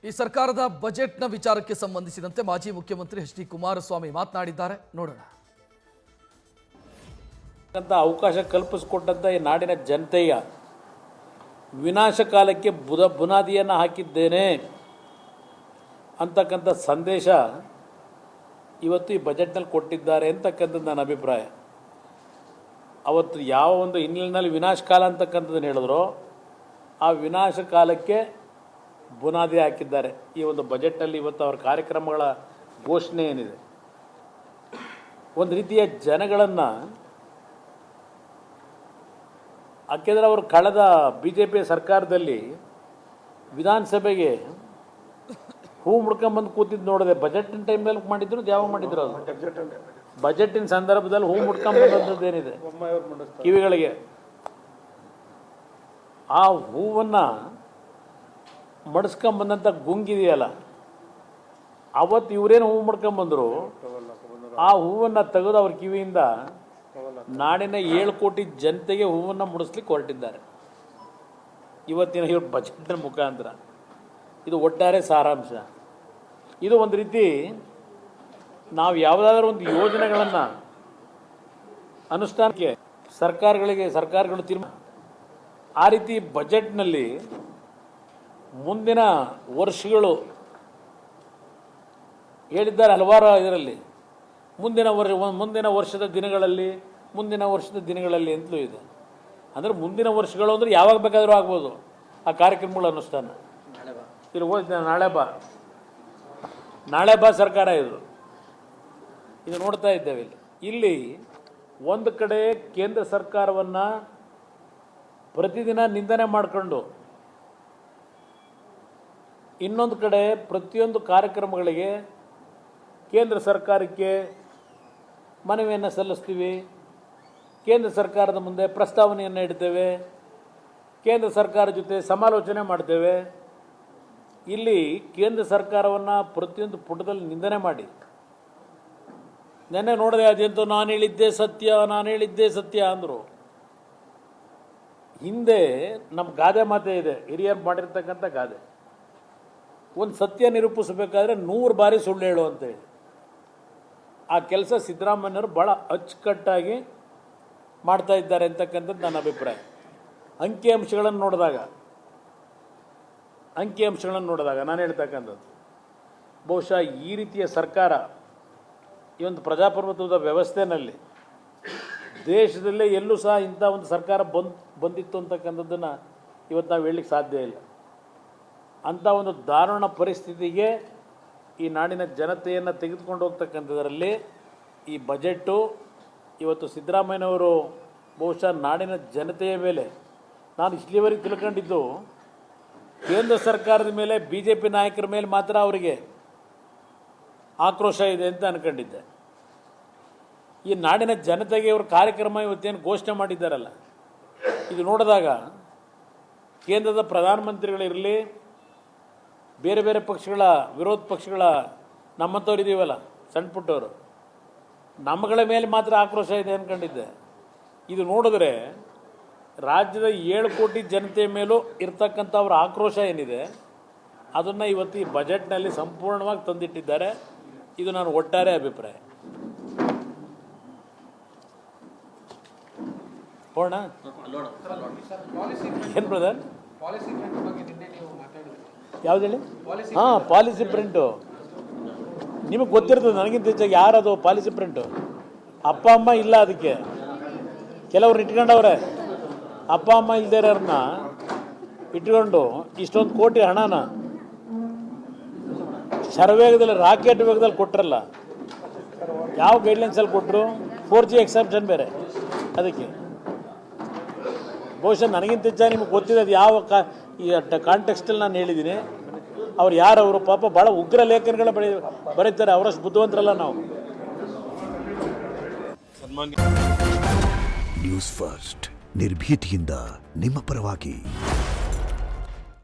ಈ ಸರ್ಕಾರದ ಬಜೆಟ್ನ ವಿಚಾರಕ್ಕೆ ಸಂಬಂಧಿಸಿದಂತೆ ಮಾಜಿ ಮುಖ್ಯಮಂತ್ರಿ ಎಚ್ ಡಿ ಕುಮಾರಸ್ವಾಮಿ ಮಾತನಾಡಿದ್ದಾರೆ, ನೋಡೋಣ. ಅವಕಾಶ ಕಲ್ಪಿಸಿಕೊಟ್ಟಂತ ಈ ನಾಡಿನ ಜನತೆಯ ವಿನಾಶಕಾಲಕ್ಕೆ ಬುನಾದಿಯನ್ನು ಹಾಕಿದ್ದೇನೆ ಅಂತಕ್ಕಂಥ ಸಂದೇಶ ಇವತ್ತು ಈ ಬಜೆಟ್ನಲ್ಲಿ ಕೊಟ್ಟಿದ್ದಾರೆ ಅಂತಕ್ಕಂಥದ್ದು ನನ್ನ ಅಭಿಪ್ರಾಯ. ಅವತ್ತು ಯಾವ ಒಂದು ಹಿನ್ನೆಲೆಯಲ್ಲಿ ವಿನಾಶಕಾಲ ಅಂತಕ್ಕಂಥದ್ದನ್ನು ಹೇಳಿದ್ರು, ಆ ವಿನಾಶಕಾಲಕ್ಕೆ ಬುನಾದಿ ಹಾಕಿದ್ದಾರೆ ಈ ಒಂದು ಬಜೆಟ್ನಲ್ಲಿ. ಇವತ್ತು ಅವರ ಕಾರ್ಯಕ್ರಮಗಳ ಘೋಷಣೆ ಏನಿದೆ, ಒಂದು ರೀತಿಯ ಜನಗಳನ್ನು ಯಾಕೆಂದರೆ ಅವರು ಕಳೆದ BJP ಸರ್ಕಾರದಲ್ಲಿ ವಿಧಾನಸಭೆಗೆ ಹೂ ಮುಡ್ಕೊಂಬಂದು ಕೂತಿದ್ದು ನೋಡಿದೆ. ಬಜೆಟಿನ ಟೈಮ್ನಲ್ಲಿ ಮಾಡಿದ್ರು, ಯಾವಾಗ ಮಾಡಿದ್ರು ಅದು ಬಜೆಟಿನ ಸಂದರ್ಭದಲ್ಲಿ ಹೂ ಮುಡ್ಕೊಂಬಂದದ್ದು ಏನಿದೆ ಕಿವಿಗಳಿಗೆ, ಆ ಹೂವನ್ನು ಮಡಿಸ್ಕೊಂಬಂದಂಥ ಗುಂಗಿದೆಯಲ್ಲ, ಅವತ್ತು ಇವರೇನು ಹೂ ಮುಡ್ಕೊಂಬಂದರು, ಆ ಹೂವನ್ನು ತೆಗೆದು ಅವ್ರ ಕಿವಿಯಿಂದ ನಾಡಿನ 7 ಕೋಟಿ ಜನತೆಗೆ ಹೂವನ್ನು ಮುಡಿಸ್ಲಿಕ್ಕೆ ಹೊರಟಿದ್ದಾರೆ ಇವತ್ತಿನ ಇವ್ರ ಬಜೆಟ್ನ ಮುಖಾಂತರ. ಇದು ಒಟ್ಟಾರೆ ಸಾರಾಂಶ. ಇದು ಒಂದು ರೀತಿ ನಾವು ಯಾವುದಾದ್ರೂ ಒಂದು ಯೋಜನೆಗಳನ್ನು ಅನುಷ್ಠಾನಕ್ಕೆ ಸರ್ಕಾರಗಳು ತೀರ್ಮಾನ, ಆ ರೀತಿ ಬಜೆಟ್ನಲ್ಲಿ ಮುಂದಿನ ವರ್ಷಗಳು ಹೇಳಿದ್ದಾರೆ ಹಲವಾರು. ಇದರಲ್ಲಿ ಮುಂದಿನ ವರ್ಷದ ದಿನಗಳಲ್ಲಿ ಅಂತಲೂ ಇದೆ. ಅಂದರೆ ಮುಂದಿನ ವರ್ಷಗಳು ಅಂದರೆ ಯಾವಾಗ ಬೇಕಾದರೂ ಆಗ್ಬೋದು ಆ ಕಾರ್ಯಕ್ರಮಗಳ ಅನುಷ್ಠಾನ. ಇಲ್ಲಿ ಹೋದ ನಾಳೆ ಬಾ ಸರ್ಕಾರ ಇದು ನೋಡ್ತಾ ಇದ್ದೇವೆ. ಇಲ್ಲಿ ಒಂದು ಕಡೆ ಕೇಂದ್ರ ಸರ್ಕಾರವನ್ನು ಪ್ರತಿದಿನ ನಿಂದನೆ ಮಾಡಿಕೊಂಡು, ಇನ್ನೊಂದು ಕಡೆ ಪ್ರತಿಯೊಂದು ಕಾರ್ಯಕ್ರಮಗಳಿಗೆ ಕೇಂದ್ರ ಸರ್ಕಾರಕ್ಕೆ ಮನವಿಯನ್ನು ಸಲ್ಲಿಸ್ತೀವಿ, ಕೇಂದ್ರ ಸರ್ಕಾರದ ಮುಂದೆ ಪ್ರಸ್ತಾವನೆಯನ್ನು ಇಡ್ತೇವೆ, ಕೇಂದ್ರ ಸರ್ಕಾರ ಜೊತೆ ಸಮಾಲೋಚನೆ ಮಾಡ್ತೇವೆ. ಇಲ್ಲಿ ಕೇಂದ್ರ ಸರ್ಕಾರವನ್ನು ಪ್ರತಿಯೊಂದು ಪುಟದಲ್ಲಿ ನಿಂದನೆ ಮಾಡಿ, ನೆನ್ನೆ ನೋಡಿದೆ ಅದಂತೂ ನಾನು ಹೇಳಿದ್ದೇ ಸತ್ಯ ಅಂದರು. ಹಿಂದೆ ನಮ್ಮ ಗಾದೆ ಮಾತೆ ಇದೆ, ಹಿರಿಯರು ಮಾಡಿರ್ತಕ್ಕಂಥ ಗಾದೆ, ಒಂದು ಸತ್ಯ ನಿರೂಪಿಸಬೇಕಾದ್ರೆ 100 ಬಾರಿ ಸುಳ್ಳು ಹೇಳು ಅಂತೇಳಿ. ಆ ಕೆಲಸ ಸಿದ್ದರಾಮಯ್ಯವರು ಭಾಳ ಅಚ್ಚುಕಟ್ಟಾಗಿ ಮಾಡ್ತಾ ಇದ್ದಾರೆ ಅಂತಕ್ಕಂಥದ್ದು ನನ್ನ ಅಭಿಪ್ರಾಯ. ಅಂಕಿಅಂಶಗಳನ್ನು ನೋಡಿದಾಗ ನಾನು ಹೇಳ್ತಕ್ಕಂಥದ್ದು, ಬಹುಶಃ ಈ ರೀತಿಯ ಸರ್ಕಾರ ಈ ಒಂದು ಪ್ರಜಾಪ್ರಭುತ್ವದ ವ್ಯವಸ್ಥೆಯಲ್ಲಿ ದೇಶದಲ್ಲೇ ಎಲ್ಲೂ ಸಹ ಇಂಥ ಒಂದು ಸರ್ಕಾರ ಬಂದಿತ್ತು ಅಂತಕ್ಕಂಥದ್ದನ್ನು ಇವತ್ತು ನಾವು ಹೇಳಲಿಕ್ಕೆ ಸಾಧ್ಯ ಇಲ್ಲ. ಅಂಥ ಒಂದು ದಾರುಣ ಪರಿಸ್ಥಿತಿಗೆ ಈ ನಾಡಿನ ಜನತೆಯನ್ನು ತೆಗೆದುಕೊಂಡು ಹೋಗ್ತಕ್ಕಂಥದ್ರಲ್ಲಿ ಈ ಬಜೆಟ್ಟು ಇವತ್ತು ಸಿದ್ದರಾಮಯ್ಯನವರು ಬಹುಶಃ ನಾಡಿನ ಜನತೆಯ ಮೇಲೆ, ನಾನು ಇಲ್ಲಿವರೆಗೆ ತಿಳ್ಕೊಂಡಿದ್ದು ಕೇಂದ್ರ ಸರ್ಕಾರದ ಮೇಲೆ BJP ನಾಯಕರ ಮೇಲೆ ಮಾತ್ರ ಅವರಿಗೆ ಆಕ್ರೋಶ ಇದೆ ಅಂತ ಅಂದ್ಕೊಂಡಿದ್ದೆ. ಈ ನಾಡಿನ ಜನತೆಗೆ ಇವರು ಕಾರ್ಯಕ್ರಮ ಇವತ್ತೇನು ಘೋಷಣೆ ಮಾಡಿದ್ದಾರಲ್ಲ, ಇದು ನೋಡಿದಾಗ ಕೇಂದ್ರದ ಪ್ರಧಾನಮಂತ್ರಿಗಳಿರಲಿ, ಬೇರೆ ಬೇರೆ ಪಕ್ಷಗಳ ವಿರೋಧ ಪಕ್ಷಗಳ ನಮ್ಮಂಥವ್ರು ಇದ್ದೀವಲ್ಲ ಸಣ್ಣ ಪುಟ್ಟವರು, ನಮ್ಮಗಳ ಮೇಲೆ ಮಾತ್ರ ಆಕ್ರೋಶ ಇದೆ ಅಂದ್ಕೊಂಡಿದ್ದೆ. ಇದು ನೋಡಿದ್ರೆ ರಾಜ್ಯದ 7 ಕೋಟಿ ಜನತೆಯ ಮೇಲೂ ಇರ್ತಕ್ಕಂಥ ಅವರ ಆಕ್ರೋಶ ಏನಿದೆ ಅದನ್ನು ಇವತ್ತು ಈ ಬಜೆಟ್ನಲ್ಲಿ ಸಂಪೂರ್ಣವಾಗಿ ತಂದಿಟ್ಟಿದ್ದಾರೆ. ಇದು ನಾನು ಒಟ್ಟಾರೆ ಅಭಿಪ್ರಾಯ. ಹೋಣ ಏನು ಬ್ರದರ್, ಯಾವ್ದು ಹೇಳಿ? ಹಾಂ, ಪಾಲಿಸಿ ಪ್ರಿಂಟು ನಿಮಗೆ ಗೊತ್ತಿರ್ತದೆ, ನನಗಿಂತ ಹೆಚ್ಚಾಗಿ ಯಾರದು ಪಾಲಿಸಿ ಪ್ರಿಂಟು. ಅಪ್ಪ ಅಮ್ಮ ಇಲ್ಲ, ಅದಕ್ಕೆ ಕೆಲವ್ರು ಇಟ್ಕೊಂಡವ್ರೆ. ಅಪ್ಪ ಅಮ್ಮ ಇಲ್ದೇರನ್ನ ಇಟ್ಕೊಂಡು ಇಷ್ಟೊಂದು ಕೋಟಿ ಹಣನ ಶರವೇಗದಲ್ಲಿ, ರಾಕೆಟ್ ವೇಗದಲ್ಲಿ ಕೊಟ್ಟರಲ್ಲ. ಯಾವ ಗೈಡ್ಲೈನ್ಸಲ್ಲಿ ಕೊಟ್ಟರು? 4G ಎಕ್ಸೆಪ್ಷನ್ ಬೇರೆ ಅದಕ್ಕೆ. ಬಹುಶಃ ನನಗಿಂತ ಹೆಚ್ಚಾಗಿ ನಿಮಗೆ ಗೊತ್ತಿದೆ ಅದು ಯಾವ ಈ ಕಾಂಟೆಕ್ಸ್ಟಲ್ಲಿ ನಾನು ಹೇಳಿದ್ದೀನಿ. ಅವ್ರು ಯಾರವರು ಪಾಪ ಭಾಳ ಉಗ್ರ ಲೇಖನಗಳ ಬರೀತಾರೆ, ಅವರಷ್ಟು ಬುದ್ಧಿವಂತರಲ್ಲ ನಾವು. ನ್ಯೂಸ್ ಫಸ್ಟ್ ನಿರ್ಭೀತಿಯಿಂದ ನಿಮ್ಮ ಪರವಾಗಿ.